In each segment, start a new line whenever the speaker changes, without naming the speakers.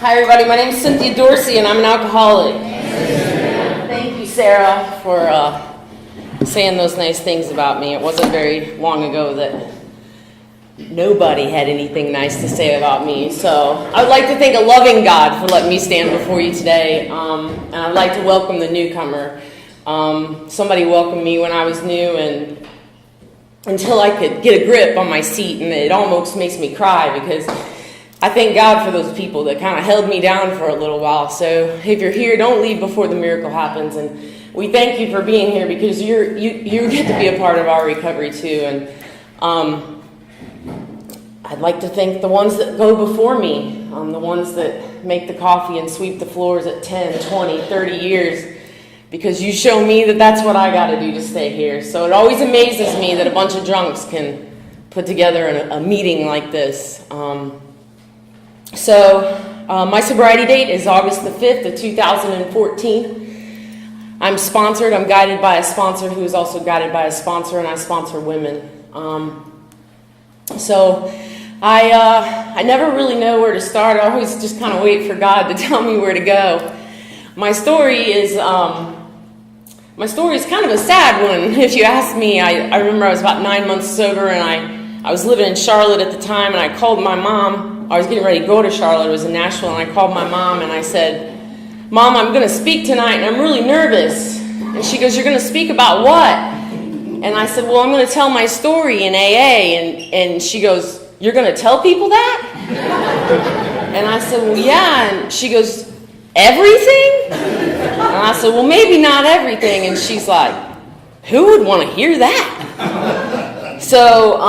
Hi everybody, my name is Cynthia Dorsey and I'm an alcoholic. Thank you, Sarah, for saying those nice things about me. It wasn't very long ago that nobody had anything nice to say about me. So I would like to thank a loving God for letting me stand before you today. And I'd like to welcome the newcomer. Somebody welcomed me when I was new and until I could get a grip on my seat, and it almost makes me cry because I thank God for those people that kind of held me down for a little while. So if you're here, don't leave before the miracle happens. And we thank you for being here because you get to be a part of our recovery too. And I'd like to thank the ones that go before me, the ones that make the coffee and sweep the floors at 10, 20, 30 years. Because you show me that that's what I got to do to stay here. So it always amazes me that a bunch of drunks can put together a meeting like this. My sobriety date is August the 5th of 2014. I'm sponsored. I'm guided by a sponsor who is also guided by a sponsor, and I sponsor women. I never really know where to start. I always just kind of wait for God to tell me where to go. My story is kind of a sad one, if you ask me. I remember I was about 9 months sober, and I was living in Charlotte at the time, and I called my mom. I was getting ready to go to Charlotte. It was in Nashville, and I called my mom, and I said, "Mom, I'm going to speak tonight, and I'm really nervous." And she goes, "You're going to speak about what?" And I said, "Well, I'm going to tell my story in AA." And she goes, "You're going to tell people that?" And I said, "Well, yeah." And she goes, "Everything?" And I said, "Well, maybe not everything." And she's like, "Who would want to hear that?" So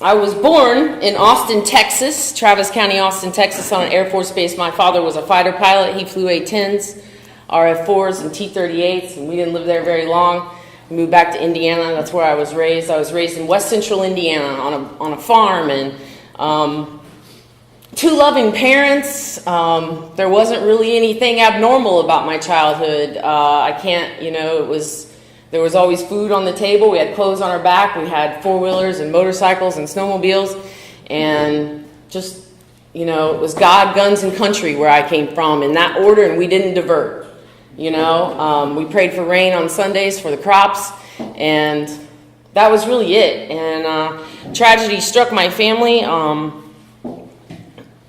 I was born in Austin, Texas, Travis County, Austin, Texas, on an Air Force base. My father was a fighter pilot. He flew A-10s, RF-4s, and T-38s, and we didn't live there very long. We moved back to Indiana. That's where I was raised. I was raised in West Central Indiana on a farm, and two loving parents. There wasn't really anything abnormal about my childhood. There was always food on the table. We had clothes on our back. We had four-wheelers and motorcycles and snowmobiles. And just, it was God, guns, and country where I came from in that order, and we didn't divert. We prayed for rain on Sundays for the crops, and that was really it. And tragedy struck my family. It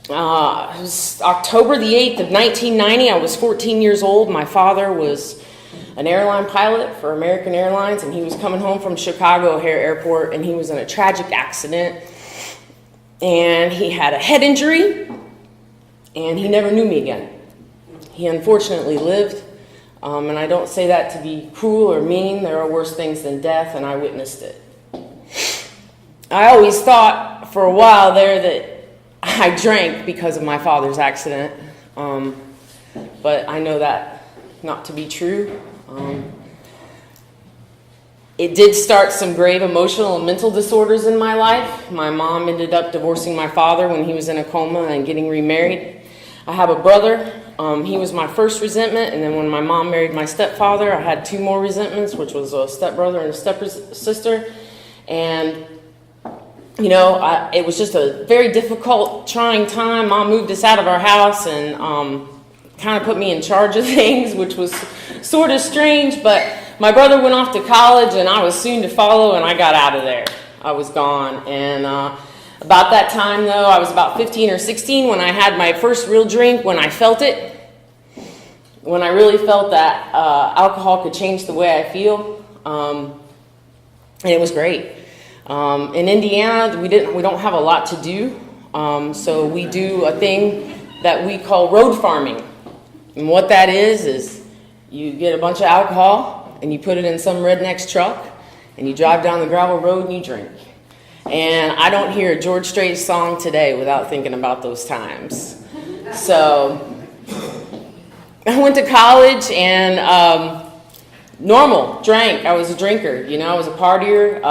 was October the 8th of 1990. I was 14 years old. My father was an airline pilot for American Airlines, and he was coming home from Chicago O'Hare Airport, and he was in a tragic accident, and he had a head injury, and he never knew me again. He unfortunately lived, and I don't say that to be cruel or mean. There are worse things than death, and I witnessed it. I always thought for a while there that I drank because of my father's accident, but I know that not to be true. It did start some grave emotional and mental disorders in my life. My mom ended up divorcing my father when he was in a coma and getting remarried. I have a brother. He was my first resentment, and then when my mom married my stepfather, I had two more resentments, which was a stepbrother and a stepsister. And it was just a very difficult, trying time. Mom moved us out of our house and kind of put me in charge of things, which was sort of strange. But my brother went off to college, and I was soon to follow, and I got out of there. I was gone. And about that time, though, I was about 15 or 16 when I had my first real drink, when I felt it, when I really felt that alcohol could change the way I feel. And it was great. In Indiana, we don't have a lot to do, so we do a thing that we call road farming. And what that is you get a bunch of alcohol and you put it in some redneck's truck and you drive down the gravel road and you drink. And I don't hear a George Strait song today without thinking about those times. So I went to college and drank. I was a drinker, I was a partier.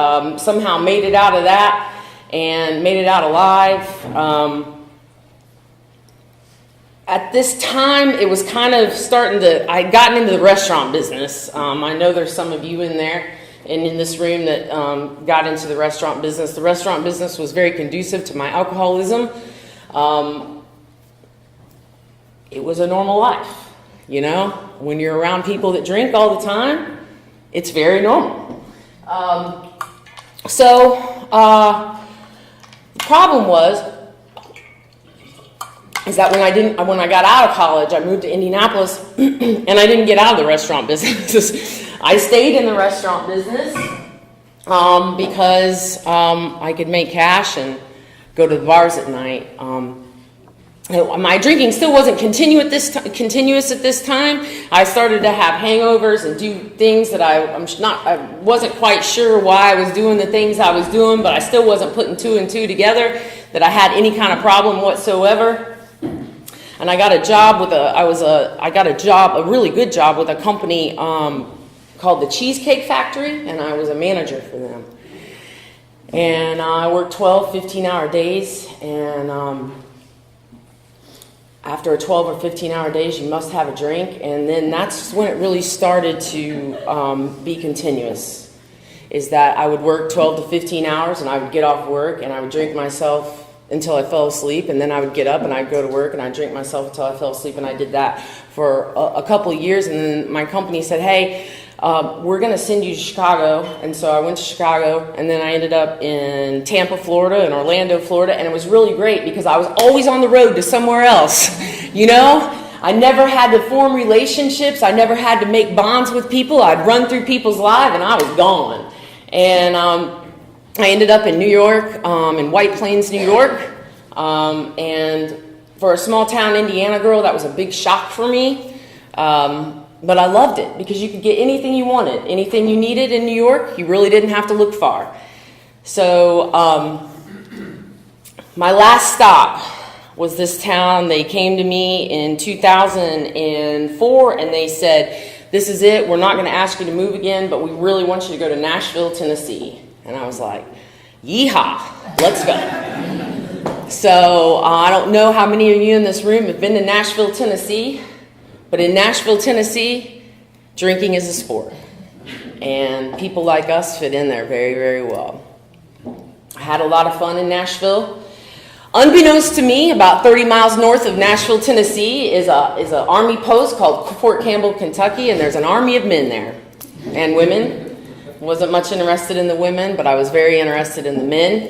Somehow made it out of that and made it out alive. At this time, it was kind of I'd gotten into the restaurant business. I know there's some of you in there. and in this room that got into the restaurant business. The restaurant business was very conducive to my alcoholism. It was a normal life, you know? When you're around people that drink all the time, it's very normal. The problem is that when I got out of college, I moved to Indianapolis, and I didn't get out of the restaurant business. I stayed in the restaurant business because I could make cash and go to the bars at night. My drinking still wasn't continuous at this time. I started to have hangovers and do things that I wasn't quite sure why I was doing the things I was doing, but I still wasn't putting two and two together that I had any kind of problem whatsoever. And I got a job a really good job with a company called the Cheesecake Factory, and I was a manager for them. And I worked 12, 15-hour days, and after a 12 or 15-hour days, you must have a drink, and then that's when it really started to be continuous, is that I would work 12 to 15 hours, and I would get off work, and I would drink myself until I fell asleep, and then I would get up, and I'd go to work, and I'd drink myself until I fell asleep, and I did that for a couple of years, and then my company said, hey, we're going to send you to Chicago, and so I went to Chicago, and then I ended up in Tampa, Florida, and Orlando, Florida, and it was really great because I was always on the road to somewhere else, you know? I never had to form relationships. I never had to make bonds with people. I'd run through people's lives, and I was gone. And I ended up in New York, in White Plains, New York, and for a small town Indiana girl, that was a big shock for me. But I loved it because you could get anything you wanted, anything you needed in New York. You really didn't have to look far. So my last stop was this town. They came to me in 2004 and they said, this is it. We're not going to ask you to move again, but we really want you to go to Nashville, Tennessee. And I was like, yeehaw, let's go. So I don't know how many of you in this room have been to Nashville, Tennessee. But in Nashville, Tennessee, drinking is a sport. And people like us fit in there very, very well. I had a lot of fun in Nashville. Unbeknownst to me, about 30 miles north of Nashville, Tennessee, is an army post called Fort Campbell, Kentucky, and there's an army of men there. And women. Wasn't much interested in the women, but I was very interested in the men.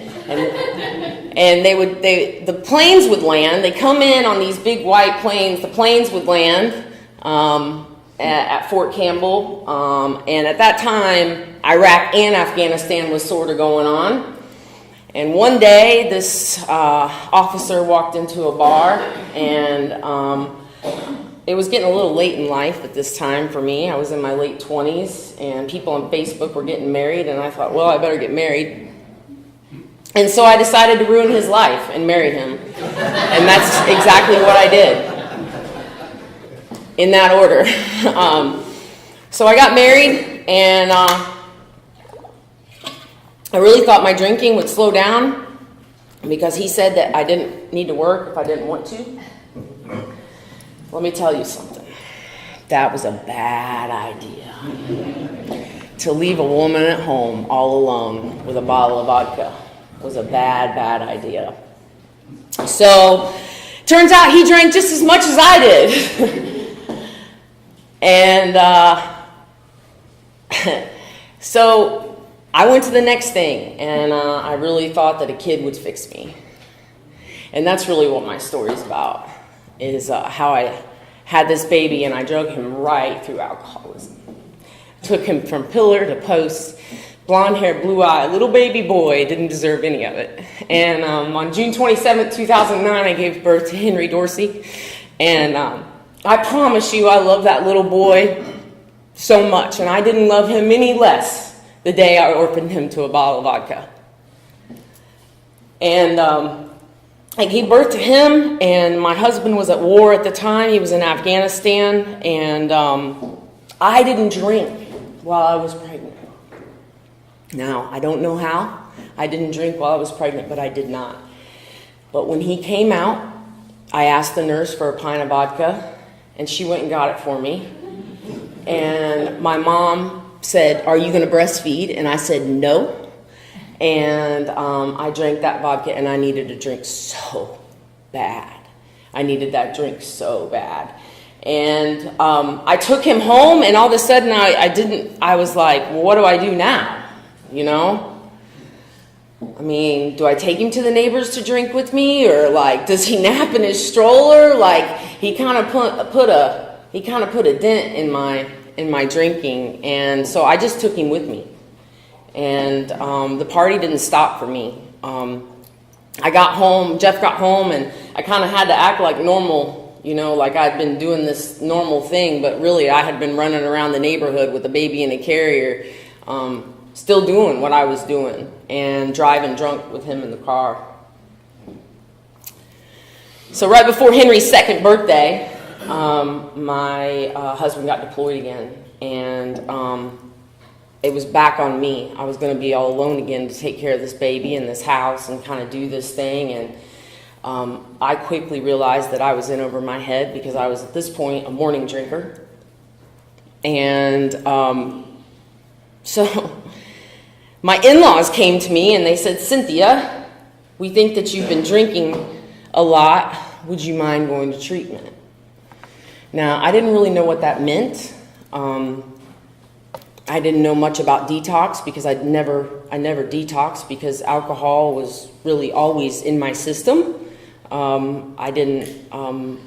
And the planes would land. They come in on these big white planes. The planes would land at Fort Campbell. And at that time, Iraq and Afghanistan was sort of going on. And one day, this officer walked into a bar, and it was getting a little late in life at this time for me. I was in my late 20s, and people on Facebook were getting married, and I thought, well, I better get married. And so I decided to ruin his life and marry him. And that's exactly what I did. In that order. So I got married, and I really thought my drinking would slow down because he said that I didn't need to work if I didn't want to. Let me tell you something. That was a bad idea. To leave a woman at home all alone with a bottle of vodka was a bad, bad idea. So, turns out he drank just as much as I did. And so I went to the next thing, and I really thought that a kid would fix me. And that's really what my story's about, is how I had this baby and I drug him right through alcoholism. Took him from pillar to post, blonde hair, blue eye, little baby boy, didn't deserve any of it. And on June 27th, 2009, I gave birth to Henry Dorsey. And I promise you, I love that little boy so much. And I didn't love him any less the day I orphaned him to a bottle of vodka. And I gave birth to him, and my husband was at war at the time. He was in Afghanistan, and I didn't drink while I was pregnant. Now, I don't know how. I didn't drink while I was pregnant, but I did not. But when he came out, I asked the nurse for a pint of vodka, and she went and got it for me. And my mom said, "Are you going to breastfeed?" And I said, "No." And I drank that vodka, and I needed a drink so bad. I needed that drink so bad. And I took him home, and all of a sudden I was like, well, what do I do now? You know? I mean, do I take him to the neighbors to drink with me, or like, does he nap in his stroller? Like, he kind of put a dent in my drinking, and so I just took him with me. And the party didn't stop for me. I got home, Jeff got home, and I kind of had to act like normal, you know, like I'd been doing this normal thing, but really I had been running around the neighborhood with a baby in a carrier, still doing what I was doing, and driving drunk with him in the car. So right before Henry's second birthday, my husband got deployed again, and it was back on me. I was going to be all alone again to take care of this baby in this house and kind of do this thing. And I quickly realized that I was in over my head, because I was at this point a morning drinker. And so my in-laws came to me and they said, "Cynthia, we think that you've been drinking a lot. Would you mind going to treatment?" Now, I didn't really know what that meant. I didn't know much about detox, because I never detoxed, because alcohol was really always in my system. I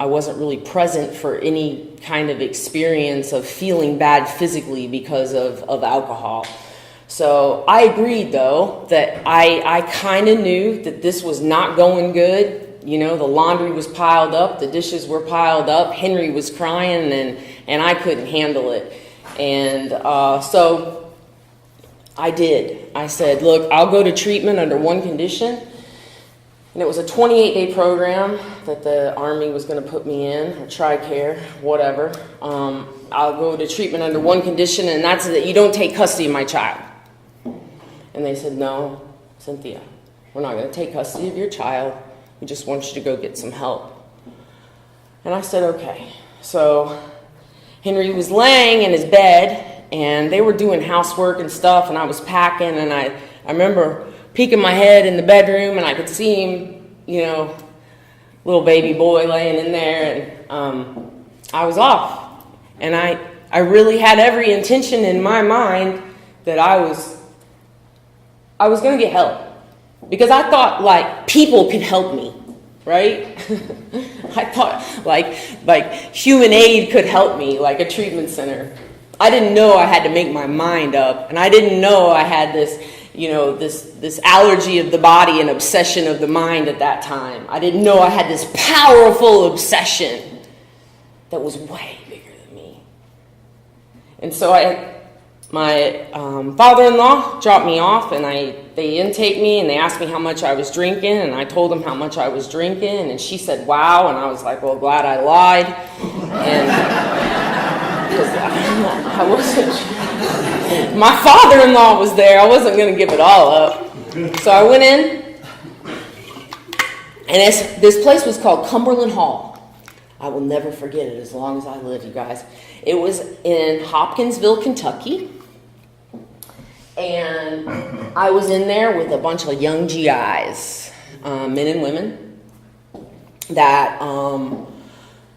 wasn't really present for any kind of experience of feeling bad physically because of alcohol. So I agreed, though, that I kind of knew that this was not going good. You know, the laundry was piled up, the dishes were piled up, Henry was crying, and I couldn't handle it. And so I did. I said, "Look, I'll go to treatment under one condition." And it was a 28-day program that the Army was going to put me in, or TRICARE, whatever. I'll go to treatment under one condition, and that's that you don't take custody of my child. And they said, "No, Cynthia, we're not going to take custody of your child. We just want you to go get some help." And I said, "Okay." So Henry was laying in his bed, and they were doing housework and stuff, and I was packing, and I remember peeking my head in the bedroom, and I could see him, you know, little baby boy laying in there, and I was off. And I really had every intention in my mind that I was going to get help, because I thought, like, people could help me, right? I thought like human aid could help me, like a treatment center. I didn't know I had to make my mind up, and I didn't know I had this, you know, this allergy of the body and obsession of the mind at that time. I didn't know I had this powerful obsession that was way bigger than me. And so my father-in-law dropped me off, and they intake me, and they asked me how much I was drinking, and I told them how much I was drinking, and she said, "Wow," and I was like, "Well, glad I lied." And I wasn't. My father-in-law was there. I wasn't going to give it all up. So I went in, and this place was called Cumberland Hall. I will never forget it as long as I live, you guys. It was in Hopkinsville, Kentucky. And I was in there with a bunch of young GIs, men and women, that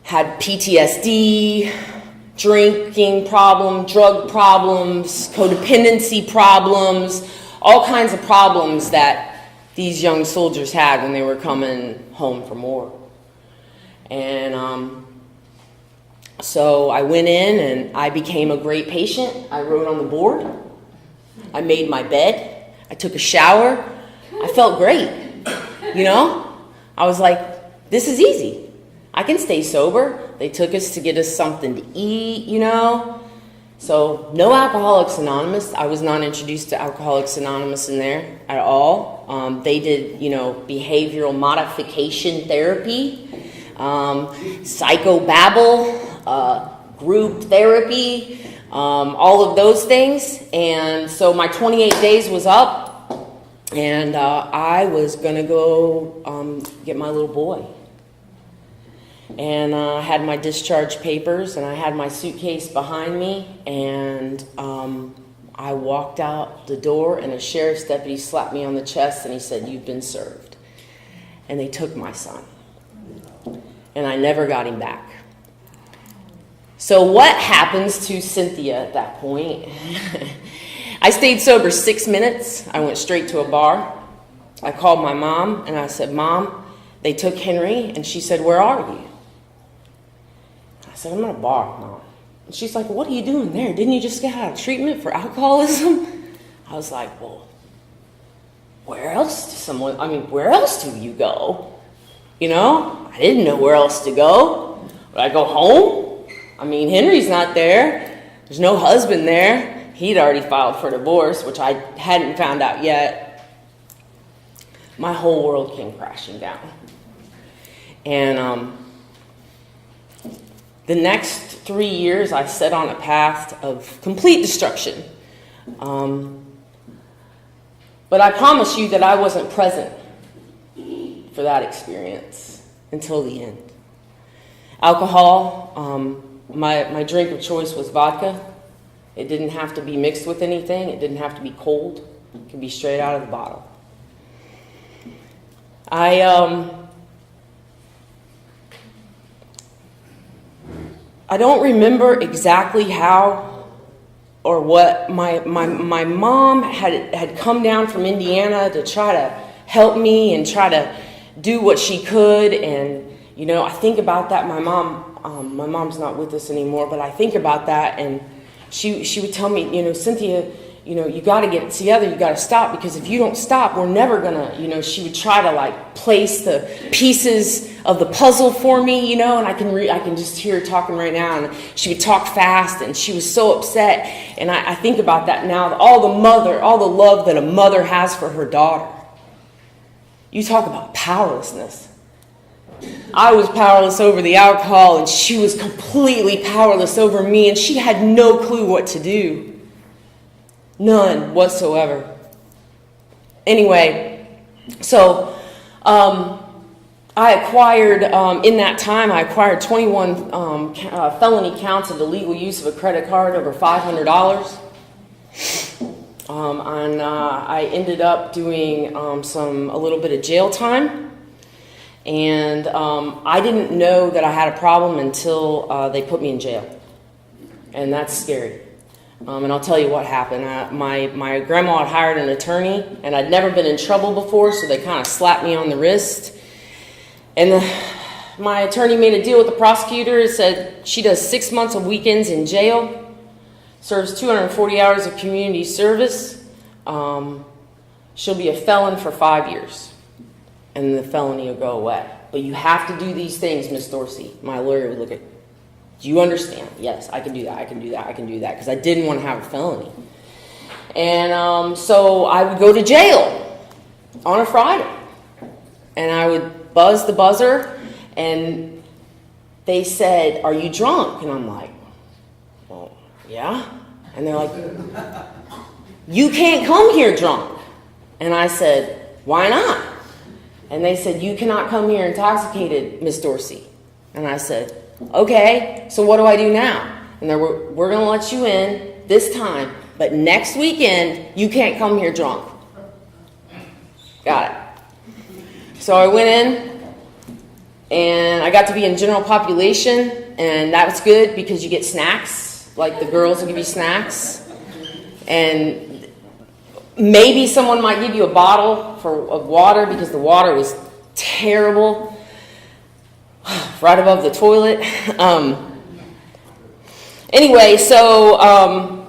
had PTSD, drinking problems, drug problems, codependency problems, all kinds of problems that these young soldiers had when they were coming home from war. And so I went in, and I became a great patient. I wrote on the board. I made my bed. I took a shower. I felt great. You know? I was like, this is easy. I can stay sober. They took us to get us something to eat, you know? So no Alcoholics Anonymous. I was not introduced to Alcoholics Anonymous in there at all. They did, you know, behavioral modification therapy, psychobabble, group therapy, all of those things. And so my 28 days was up, and I was going to go get my little boy. And I had my discharge papers, and I had my suitcase behind me, and I walked out the door, and a sheriff's deputy slapped me on the chest, and he said, "You've been served." And they took my son. And I never got him back. So what happens to Cynthia at that point? I stayed sober 6 minutes. I went straight to a bar. I called my mom, and I said, "Mom, they took Henry." And she said, "Where are you?" I said, "I'm at a bar, Mom." And she's like, "What are you doing there? Didn't you just get out of treatment for alcoholism?" I was like, "Well, where else do you go? You know, I didn't know where else to go. Would I go home? I mean, Henry's not there. There's no husband there. He'd already filed for divorce, which I hadn't found out yet." My whole world came crashing down. And the next 3 years, I set on a path of complete destruction. But I promise you that I wasn't present for that experience until the end. Alcohol, my drink of choice was vodka. It didn't have to be mixed with anything. It didn't have to be cold. It could be straight out of the bottle. I don't remember exactly how or what. My mom had come down from Indiana to try to help me and try to do what she could. And, you know, I think about that. My mom's not with us anymore, but I think about that, and she would tell me, you know, "Cynthia, you know, you got to get it together. You got to stop, because if you don't stop, we're never gonna," you know, she would try to like place the pieces of the puzzle for me, you know, and I can just hear her talking right now, and she would talk fast, and she was so upset. And I think about that now, all the love that a mother has for her daughter. You talk about powerlessness. I was powerless over the alcohol, and she was completely powerless over me, and she had no clue what to do. None whatsoever. Anyway, so I acquired, in that time, I acquired 21 felony counts of illegal use of a credit card over $500. And I ended up doing a little bit of jail time. And I didn't know that I had a problem until they put me in jail. And that's scary. And I'll tell you what happened. My grandma had hired an attorney, and I'd never been in trouble before, so they kind of slapped me on the wrist. And my attorney made a deal with the prosecutor. It said she does 6 months of weekends in jail, serves 240 hours of community service. She'll be a felon for 5 years, and the felony will go away. But you have to do these things, Miss Dorsey. My lawyer would look at, "Do you understand?" "Yes, I can do that, I can do that, I can do that," because I didn't want to have a felony. And so I would go to jail on a Friday, and I would buzz the buzzer, and they said, "Are you drunk?" And I'm like, "Well, yeah." And they're like, "You can't come here drunk." And I said, "Why not?" And they said, "You cannot come here intoxicated, Miss Dorsey." And I said, "Okay, so what do I do now?" And they were, "We're going to let you in this time, but next weekend, you can't come here drunk." Got it. So I went in, and I got to be in general population, and that was good because you get snacks. Like the girls will give you snacks. And maybe someone might give you a bottle of water because the water was terrible. Right above the toilet. Anyway, so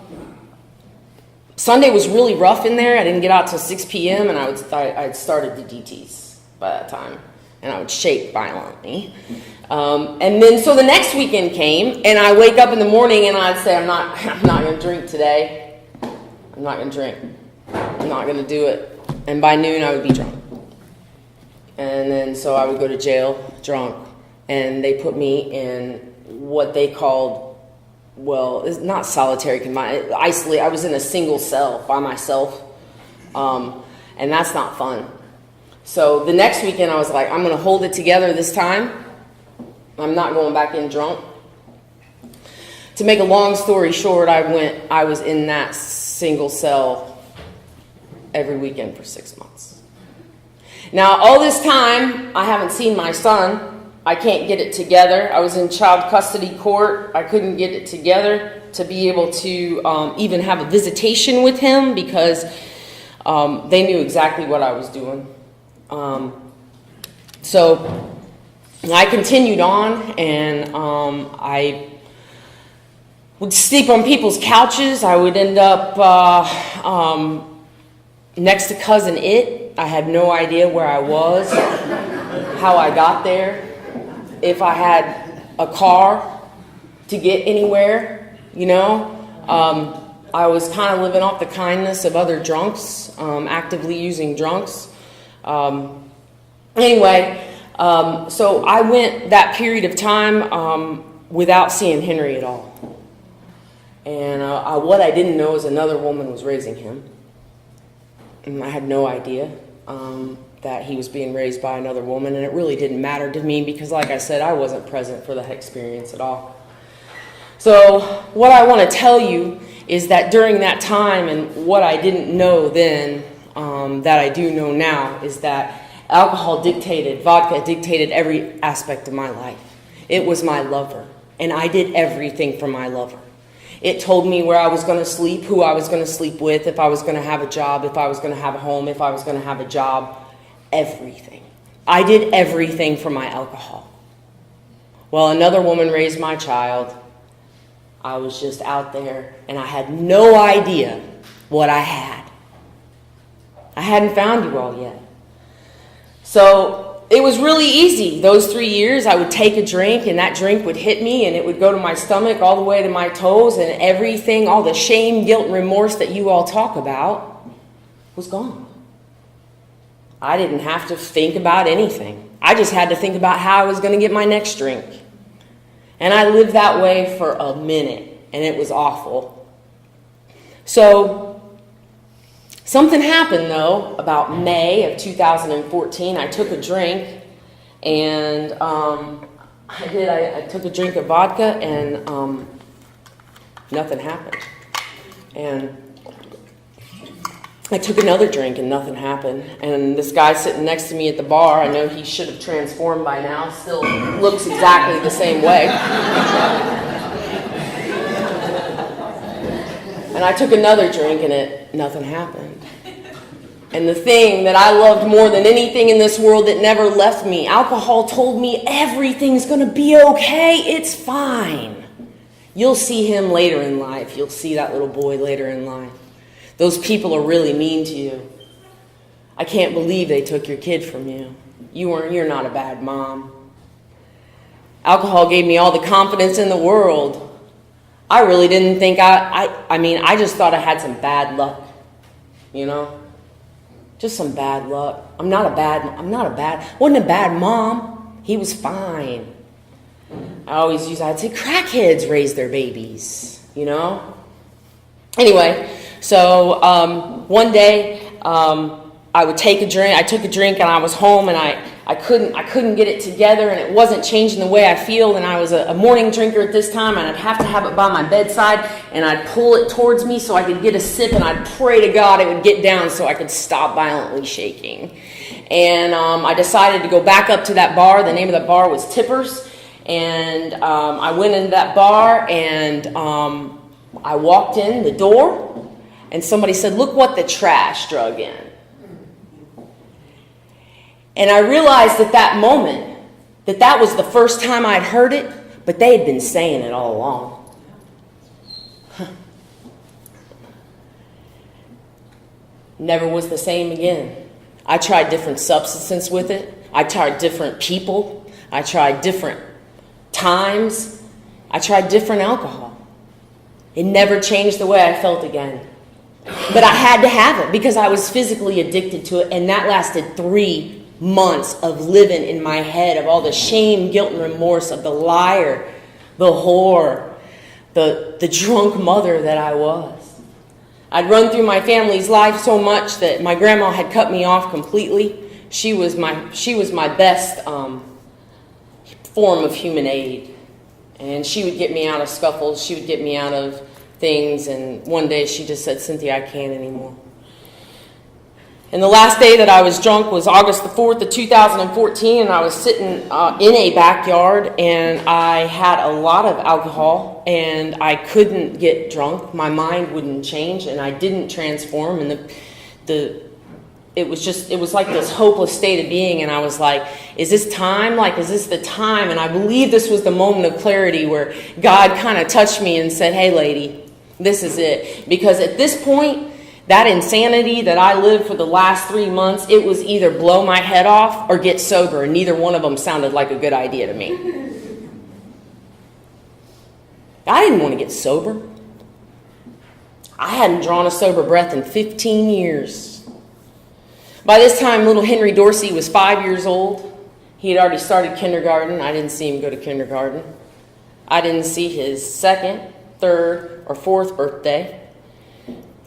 Sunday was really rough in there. I didn't get out till 6 p.m. and I'd started the DTs by that time, and I would shake violently. And then so the next weekend came, and I wake up in the morning and I'd say, I'm not going to drink today. I'm not going to drink. I'm not going to do it. And by noon I would be drunk. And then so I would go to jail drunk. And they put me in what they called, well, it's not solitary confinement, isolate. I was in a single cell by myself, and that's not fun. So the next weekend I was like, I'm going to hold it together this time. I'm not going back in drunk. To make a long story short, I was in that single cell every weekend for 6 months. Now, all this time, I haven't seen my son. I can't get it together. I was in child custody court. I couldn't get it together to be able to even have a visitation with him because they knew exactly what I was doing. So I continued on, and I would sleep on people's couches. I would end up next to Cousin It. I had no idea where I was, how I got there, if I had a car to get anywhere, you know. I was kind of living off the kindness of other drunks, actively using drunks. Anyway, so I went that period of time without seeing Henry at all. And what I didn't know is another woman was raising him. And I had no idea that he was being raised by another woman, and it really didn't matter to me because, like I said, I wasn't present for that experience at all. So what I want to tell you is that during that time, and what I didn't know then that I do know now, is that vodka dictated every aspect of my life. It was my lover, and I did everything for my lover. It told me where I was going to sleep, who I was going to sleep with, if I was going to have a job, if I was going to have a home, if I was going to have a job, everything. I did everything for my alcohol. Well, another woman raised my child. I was just out there, and I had no idea what I had. I hadn't found you all yet. So it was really easy. Those 3 years, I would take a drink, and that drink would hit me, and it would go to my stomach all the way to my toes, and everything, all the shame, guilt, and remorse that you all talk about was gone. I didn't have to think about anything. I just had to think about how I was going to get my next drink. And I lived that way for a minute, and it was awful. So something happened, though, about May of 2014. I took a drink, and I took a drink of vodka, and nothing happened. And I took another drink, and nothing happened. And this guy sitting next to me at the bar, I know he should have transformed by now, still looks exactly the same way. And I took another drink, and nothing happened. And the thing that I loved more than anything in this world that never left me, alcohol told me everything's going to be okay. It's fine. You'll see him later in life. You'll see that little boy later in life. Those people are really mean to you. I can't believe they took your kid from you. You're not a bad mom. Alcohol gave me all the confidence in the world. I really didn't think I just thought I had some bad luck, you know? Just some bad luck. Wasn't a bad mom. He was fine. I'd say crackheads raise their babies, you know? Anyway, so one day I would take a drink. I took a drink, and I was home, and I couldn't get it together, and it wasn't changing the way I feel. And I was a morning drinker at this time, and I'd have to have it by my bedside, and I'd pull it towards me so I could get a sip, and I'd pray to God it would get down so I could stop violently shaking. And I decided to go back up to that bar. The name of that bar was Tippers, and I went into that bar, and I walked in the door, and somebody said, "Look what the trash drug in." And I realized at that moment that was the first time I'd heard it, but they had been saying it all along. Never was the same again. I tried different substances with it. I tried different people. I tried different times. I tried different alcohol. It never changed the way I felt again. But I had to have it because I was physically addicted to it, and that lasted 3 months of living in my head of all the shame, guilt, and remorse of the liar, the whore, the drunk mother that I was. I'd run through my family's life so much that my grandma had cut me off completely. She was my best form of human aid. And she would get me out of scuffles. She would get me out of things. And one day she just said, Cynthia, I can't anymore. And the last day that I was drunk was August the 4th of 2014, and I was sitting in a backyard, and I had a lot of alcohol, and I couldn't get drunk. My mind wouldn't change, and I didn't transform, and it was like this hopeless state of being, and I was like, is this time? Like, is this the time? And I believe this was the moment of clarity where God kind of touched me and said, hey, lady, this is it. Because at this point, that insanity that I lived for the last 3 months, it was either blow my head off or get sober, and neither one of them sounded like a good idea to me. I didn't want to get sober. I hadn't drawn a sober breath in 15 years. By this time, little Henry Dorsey was 5 years old. He had already started kindergarten. I didn't see him go to kindergarten. I didn't see his second, third, or fourth birthday.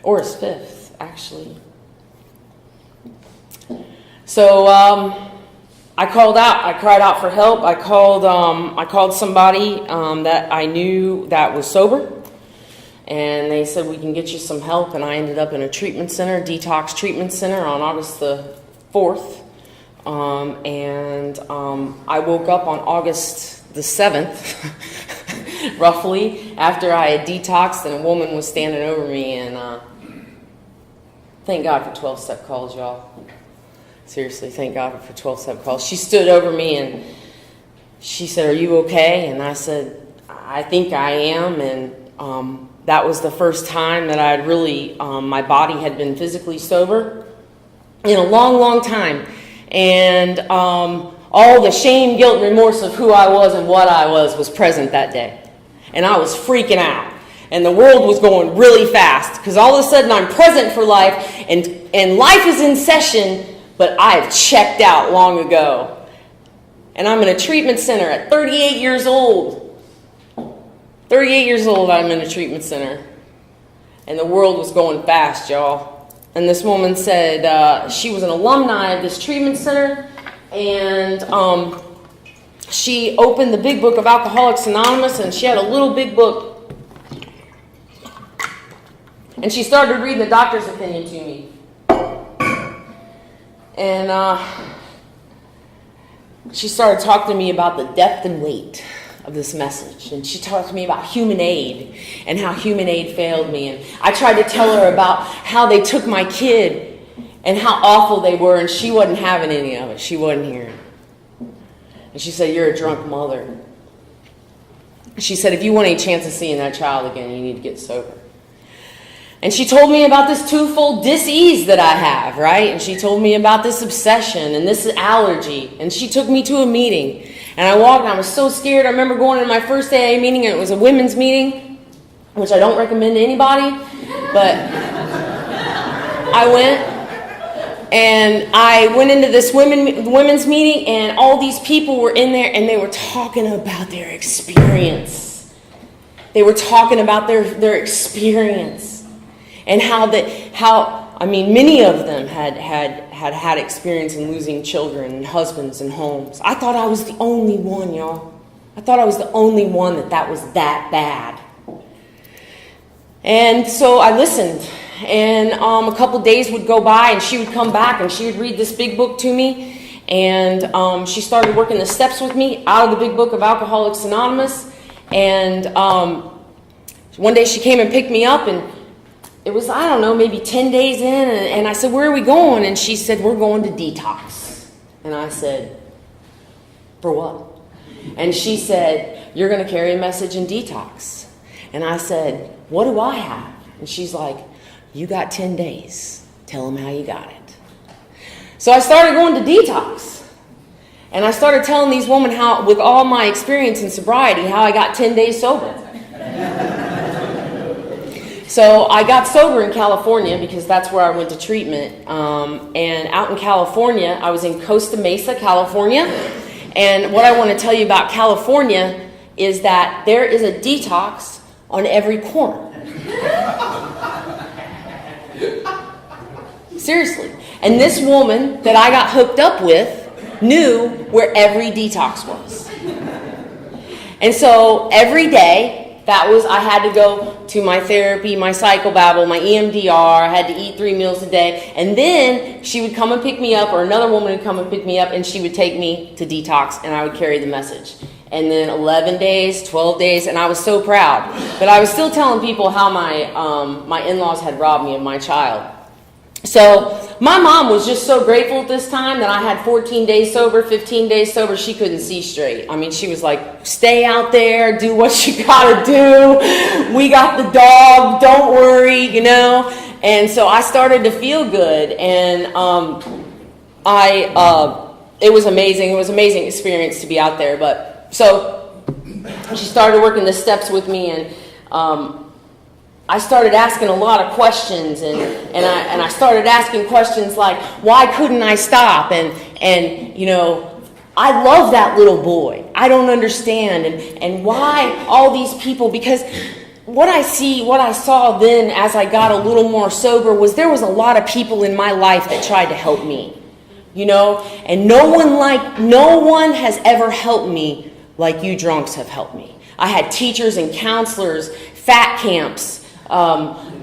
Or his fifth, actually. So I called out. I cried out for help. I called somebody that I knew that was sober, and they said we can get you some help. And I ended up in a treatment center, detox treatment center, on August the 4th. I woke up on August the 7th, roughly, after I had detoxed, and a woman was standing over me, and thank God for 12-step calls, y'all. Seriously, thank God for 12-step calls. She stood over me and she said, are you okay? And I said, I think I am. And that was the first time that I had really, my body had been physically sober in a long, long time. And all the shame, guilt, and remorse of who I was and what I was present that day. And I was freaking out. And the world was going really fast, because all of a sudden I'm present for life, and life is in session, but I've checked out long ago. And I'm in a treatment center at 38 years old. 38 years old, I'm in a treatment center. And the world was going fast, y'all. And this woman said she was an alumni of this treatment center, and she opened the big book of Alcoholics Anonymous, and she had a little big book. And she started reading the doctor's opinion to me. And she started talking to me about the depth and weight of this message. And she talked to me about human aid and how human aid failed me. And I tried to tell her about how they took my kid and how awful they were, and she wasn't having any of it. She wasn't hearing. And she said, you're a drunk mother. She said, if you want any chance of seeing that child again, you need to get sober. And she told me about this twofold dis-ease that I have, right? And she told me about this obsession and this allergy. And she took me to a meeting. And I walked, and I was so scared. I remember going to my first AA meeting, and it was a women's meeting, which I don't recommend to anybody. But I went. And I went into this women's meeting, and all these people were in there, and they were talking about their experience. They were talking about their experience. And many of them had experience in losing children and husbands and homes. I thought I was the only one, y'all. I thought I was the only one that was that bad. And so I listened. And a couple days would go by, and she would come back, and she would read this big book to me. And she started working the steps with me out of the big book of Alcoholics Anonymous. And one day she came and picked me up, and it was, I don't know, maybe 10 days in, and I said, where are we going? And she said, we're going to detox. And I said, for what? And she said, you're going to carry a message in detox. And I said, what do I have? And she's like, you got 10 days. Tell them how you got it. So I started going to detox. And I started telling these women how, with all my experience in sobriety, how I got 10 days sober. So I got sober in California, because that's where I went to treatment. And out in California, I was in Costa Mesa, California. And what I want to tell you about California is that there is a detox on every corner. Seriously. And this woman that I got hooked up with knew where every detox was. And so every day, I had to go to my therapy, my psychobabble, my EMDR. I had to eat 3 meals a day. And then she would come and pick me up, or another woman would come and pick me up, and she would take me to detox, and I would carry the message. And then 11 days, 12 days, and I was so proud. But I was still telling people how my in-laws had robbed me of my child. So my mom was just so grateful at this time that I had 14 days sober, 15 days sober. She couldn't see straight. I mean, she was like, stay out there, do what you gotta do. We got the dog, don't worry, you know. And so I started to feel good, and it was amazing. It was an amazing experience to be out there. But so she started working the steps with me, and I started asking a lot of questions, and I started asking questions like, why couldn't I stop? And you know, I love that little boy. I don't understand, and why all these people? Because what I saw then as I got a little more sober was there was a lot of people in my life that tried to help me, you know, and no one has ever helped me like you drunks have helped me. I had teachers and counselors, fat camps,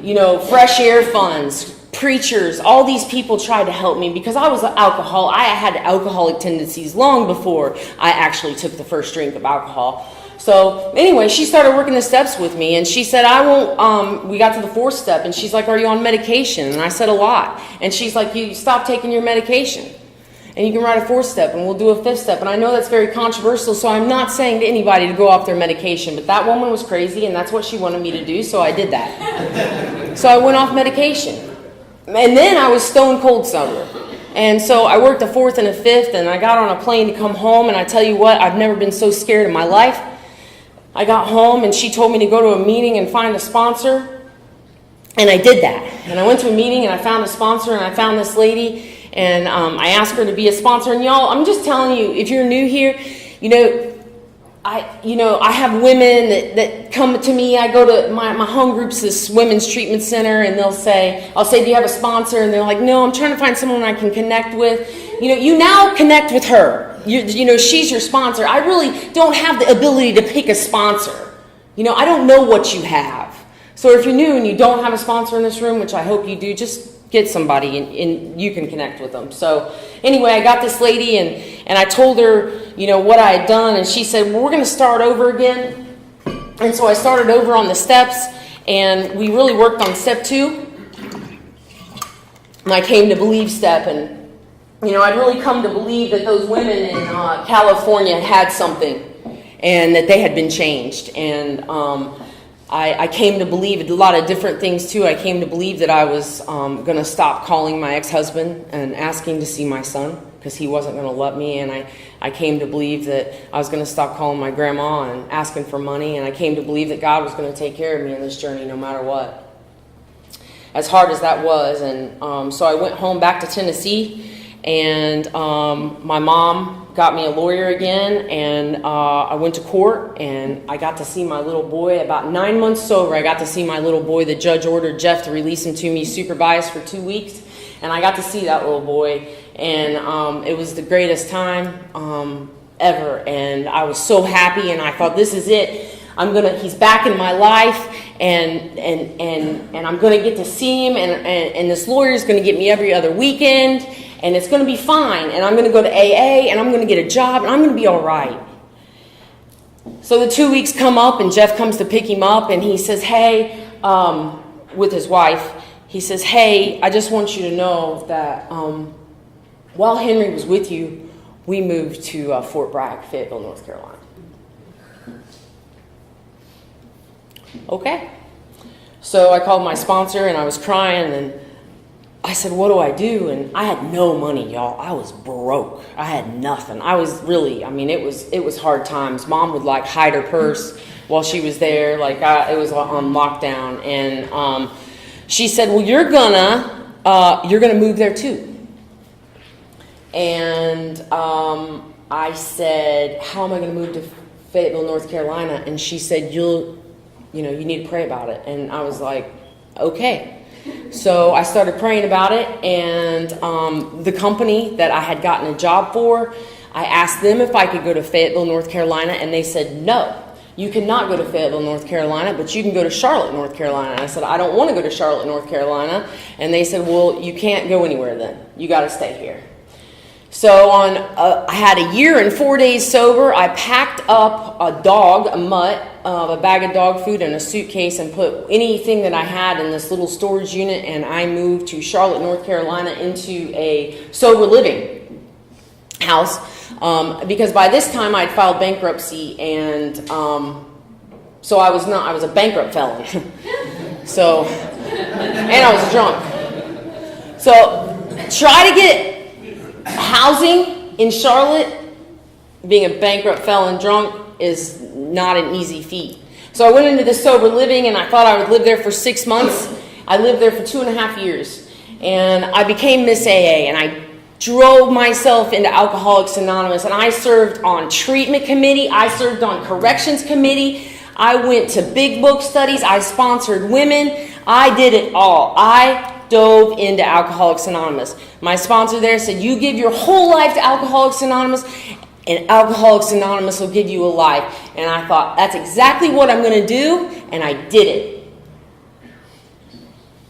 you know, fresh air funds, preachers. All these people tried to help me because I was an alcoholic. I had alcoholic tendencies long before I actually took the first drink of alcohol. So anyway, she started working the steps with me, and she said, I won't, we got to the 4th step, and she's like, are you on medication? And I said, a lot. And she's like, you stop taking your medication, and you can write a 4th step, and we'll do a 5th step. And I know that's very controversial, so I'm not saying to anybody to go off their medication, but that woman was crazy, and that's what she wanted me to do, so I did that. So I went off medication. And then I was stone cold sober. And so I worked a 4th and a 5th, and I got on a plane to come home, and I tell you what, I've never been so scared in my life. I got home, and she told me to go to a meeting and find a sponsor, and I did that. And I went to a meeting, and I found a sponsor, and I found this lady, and I asked her to be a sponsor. And y'all, I'm just telling you, if you're new here, I have women that come to me. I go to my home group's this women's treatment center, and I'll say, do you have a sponsor? And they're like, no, I'm trying to find someone I can connect with. You now connect with her. She's your sponsor. I really don't have the ability to pick a sponsor. I don't know what you have. So if you're new and you don't have a sponsor in this room, which I hope you do, just get somebody and you can connect with them. So anyway, I got this lady, and I told her, what I had done, and she said, well, we're going to start over again. And so I started over on the steps, and we really worked on step 2. And I came to believe step, and I'd really come to believe that those women in California had something, and that they had been changed. And I came to believe a lot of different things too. I came to believe that I was going to stop calling my ex-husband and asking to see my son, because he wasn't going to let me. And I came to believe that I was going to stop calling my grandma and asking for money. And I came to believe that God was going to take care of me in this journey no matter what, as hard as that was. And so I went home back to Tennessee, and my mom got me a lawyer again, and I went to court, and I got to see my little boy. About 9 months sober, I got to see my little boy. The judge ordered Jeff to release him to me supervised for 2 weeks, and I got to see that little boy, and it was the greatest time ever, and I was so happy, and I thought, this is it. He's back in my life, and I'm gonna get to see him, and this lawyer's gonna get me every other weekend, and it's going to be fine, and I'm going to go to AA, and I'm going to get a job, and I'm going to be all right. So the 2 weeks come up, and Jeff comes to pick him up, and he says, hey, with his wife, he says, hey, I just want you to know that while Henry was with you, we moved to Fort Bragg, Fayetteville, North Carolina. Okay. So I called my sponsor, and I was crying, and I said, what do I do? And I had no money, y'all. I was broke. I had nothing. I was really, it was hard times. Mom would hide her purse while she was there. It was on lockdown. And she said, well, you're gonna move there too. And I said, how am I gonna move to Fayetteville, North Carolina? And she said, you need to pray about it. And I was like, okay. So I started praying about it, and the company that I had gotten a job for, I asked them if I could go to Fayetteville, North Carolina, and they said no. you cannot go to Fayetteville, North Carolina, but you can go to Charlotte, North Carolina. And I said, I don't want to go to Charlotte, North Carolina. And they said, well, you can't go anywhere then. You got to stay here. So I had a year and 4 days sober. I packed up a dog, a mutt, a bag of dog food in a suitcase and put anything that I had in this little storage unit, and I moved to Charlotte, North Carolina into a sober living house because by this time I'd filed bankruptcy, and so I was a bankrupt felon. So, and I was drunk. So try to get housing in Charlotte, being a bankrupt felon drunk, is not an easy feat. So I went into this sober living, and I thought I would live there for 6 months. I lived there for 2.5 years, and I became Miss AA, and I drove myself into Alcoholics Anonymous, and I served on treatment committee. I served on corrections committee. I went to big book studies. I sponsored women. I did it all. I dove into Alcoholics Anonymous. My sponsor there said, you give your whole life to Alcoholics Anonymous, and Alcoholics Anonymous will give you a life. And I thought, that's exactly what I'm going to do, and I did it.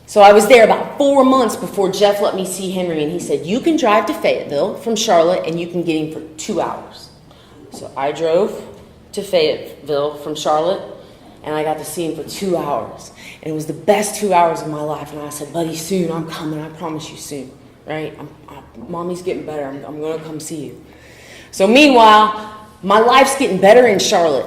So I was there about 4 months before Jeff let me see Henry, and he said, you can drive to Fayetteville from Charlotte, and you can get him for 2 hours. So I drove to Fayetteville from Charlotte, and I got to see him for 2 hours. And it was the best 2 hours of my life. And I said, buddy, soon, I'm coming. I promise you soon. Right? Mommy's getting better. I'm going to come see you. So meanwhile, my life's getting better in Charlotte.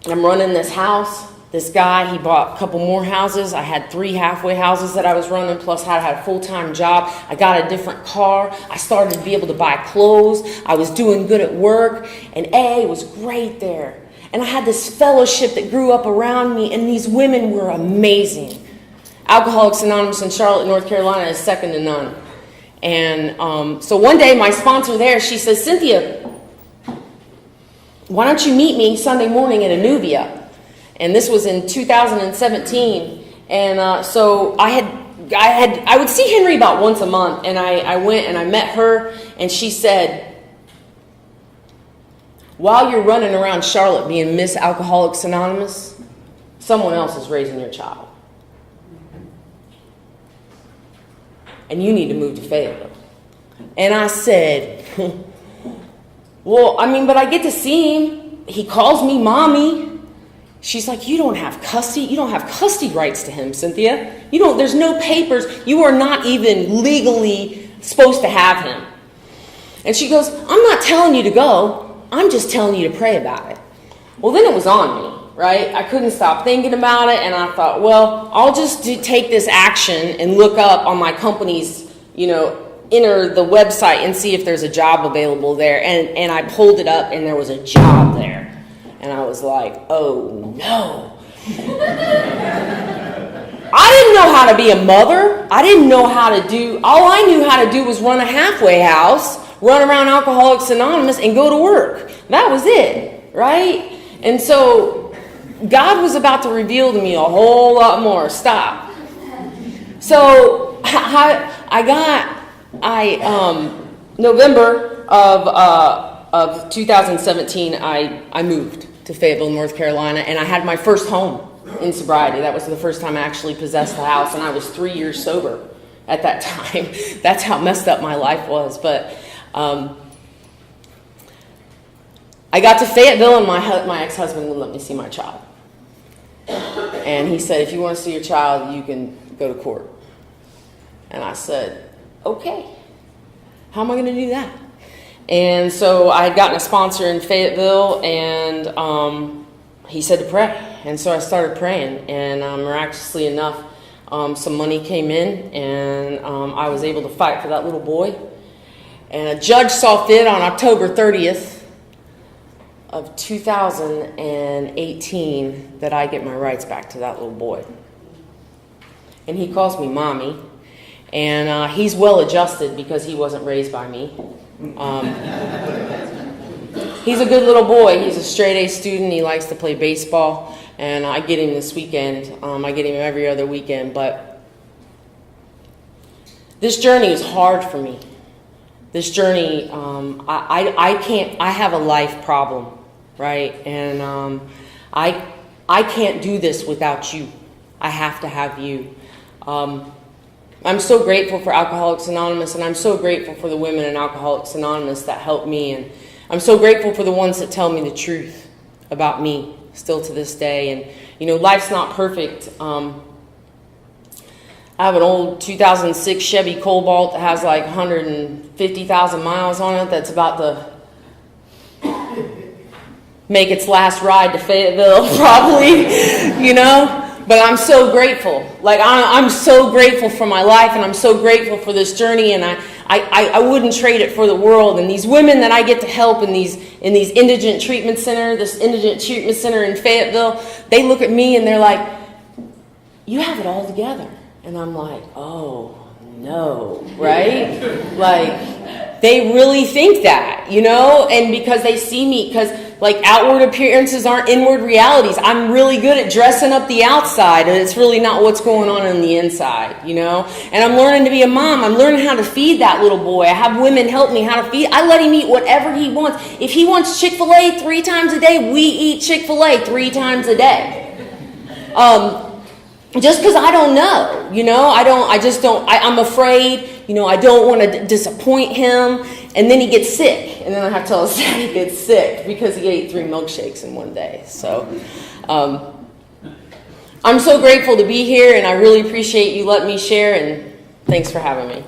I'm running this house. This guy, he bought a couple more houses. I had 3 halfway houses that I was running, plus I had a full-time job. I got a different car. I started to be able to buy clothes. I was doing good at work, and AA was great there. And I had this fellowship that grew up around me, and these women were amazing. Alcoholics Anonymous in Charlotte, North Carolina is second to none. And so one day, my sponsor there, she says, Cynthia, why don't you meet me Sunday morning at Anuvia? And this was in 2017. And so I would see Henry about once a month. And I went and I met her. And she said, while you're running around Charlotte being Miss Alcoholics Anonymous, someone else is raising your child. And you need to move to Fayetteville. And I said, well, but I get to see him. He calls me mommy. She's like, you don't have custody rights to him, Cynthia. There's no papers. You are not even legally supposed to have him. And she goes, I'm not telling you to go. I'm just telling you to pray about it. Well, then it was on me, right? I couldn't stop thinking about it. And I thought, well, I'll just take this action and look up on my company's, enter the website and see if there's a job available there. And I pulled it up, and there was a job there. And I was like, oh, no. I didn't know how to be a mother. I didn't know how to do, all I knew how to do was run a halfway house, run around Alcoholics Anonymous, and go to work. That was it, right? And so God was about to reveal to me a whole lot more. Stop. So November of 2017, I moved to Fayetteville, North Carolina, and I had my first home in sobriety. That was the first time I actually possessed the house, and I was 3 years sober at that time. That's how messed up my life was. But I got to Fayetteville, and my ex-husband wouldn't let me see my child. And he said, if you want to see your child, you can go to court. And I said, okay. How am I going to do that? And so I had gotten a sponsor in Fayetteville, and he said to pray. And so I started praying, and miraculously enough, some money came in, and I was able to fight for that little boy. And a judge saw fit on October 30th of 2018 that I get my rights back to that little boy. And he calls me mommy, and he's well adjusted because he wasn't raised by me. He's a good little boy. He's a straight A student. He likes to play baseball, and I get him this weekend. I get him every other weekend, but this journey is hard for me. This journey, I have a life problem. right? And I can't do this without you. I have to have you. I'm so grateful for Alcoholics Anonymous, and I'm so grateful for the women in Alcoholics Anonymous that help me, and I'm so grateful for the ones that tell me the truth about me still to this day. And, you know, life's not perfect. I have an old 2006 Chevy Cobalt that has like 150,000 miles on it that's about to make its last ride to Fayetteville, probably, you know. But I'm so grateful. Like, I'm so grateful for my life, and I'm so grateful for this journey, and I wouldn't trade it for the world. And these women that I get to help in these indigent treatment center, this indigent treatment center in Fayetteville, they look at me and they're like, "You have it all together." And I'm like, "Oh, no," right? Like, they really think that, you know? And because they see me, because like outward appearances aren't inward realities. I'm really good at dressing up the outside, and it's really not what's going on the inside, you know? And I'm learning to be a mom. I'm learning how to feed that little boy. I have women help me how to feed. I let him eat whatever he wants. If he wants Chick-fil-A 3 times a day, we eat Chick-fil-A 3 times a day. Just because I don't know, you know, I'm afraid, you know, I don't want to disappoint him, and then he gets sick, and then I have to tell his dad he gets sick because he ate 3 milkshakes in one day. So I'm so grateful to be here, and I really appreciate you letting me share, and thanks for having me.